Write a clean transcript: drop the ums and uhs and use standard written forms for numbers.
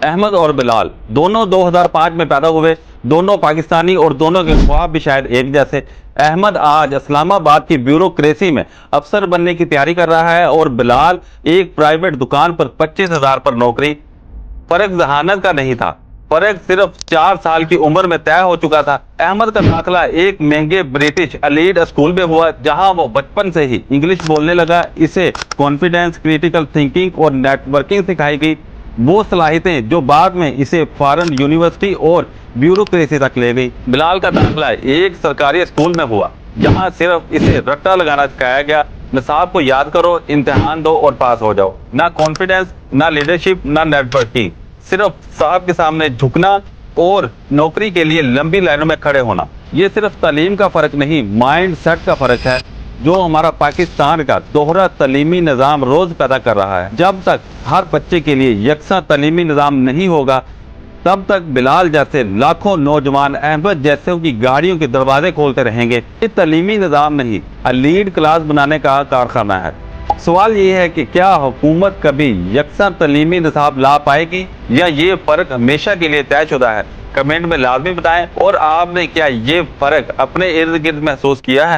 احمد اور بلال دونوں 2005 میں پیدا ہوئے، دونوں پاکستانی اور دونوں کے خواب بھی شاید ایک جیسے۔ احمد آج اسلام آباد کی بیوروکریسی میں افسر بننے کی تیاری کر رہا ہے اور بلال ایک پرائیویٹ دکان پر 25,000 پر نوکری۔ فرق ذہانت کا نہیں تھا، فرق صرف 4 سال کی عمر میں طے ہو چکا تھا۔ احمد کا داخلہ ایک مہنگے برٹش ایلیٹ اسکول میں ہوا، جہاں وہ بچپن سے ہی انگلش بولنے لگا۔ اسے کانفیڈنس، کریٹیکل تھنکنگ اور نیٹ ورکنگ سکھائی گئی، وہ صلاحیتیں جو بعد میں اسے فارن یونیورسٹی اور بیوروکریسی تک لے گئی۔ بلال کا داخلہ ایک سرکاری اسکول میں ہوا، جہاں صرف اسے رٹا لگانا سکھایا گیا، نصاب کو یاد کرو، امتحان دو اور پاس ہو جاؤ۔ نہ کانفیڈنس، نہ لیڈرشپ، نہ نیٹ ورکنگ، صرف صاحب کے سامنے جھکنا اور نوکری کے لیے لمبی لائنوں میں کھڑے ہونا۔ یہ صرف تعلیم کا فرق نہیں، مائنڈ سیٹ کا فرق ہے، جو ہمارا پاکستان کا دوہرا تعلیمی نظام روز پیدا کر رہا ہے۔ جب تک ہر بچے کے لیے یکساں تعلیمی نظام نہیں ہوگا، تب تک بلال جیسے لاکھوں نوجوان احمد جیسے کی گاڑیوں کے دروازے کھولتے رہیں گے۔ یہ تعلیمی نظام نہیں، لیڈ کلاس بنانے کا کارخانہ ہے۔ سوال یہ ہے کہ کیا حکومت کبھی یکساں تعلیمی نصاب لا پائے گی، یا یہ فرق ہمیشہ کے لیے طے شدہ ہے؟ کمنٹ میں لازمی بتائیں، اور آپ نے کیا یہ فرق اپنے ارد گرد محسوس کیا ہے؟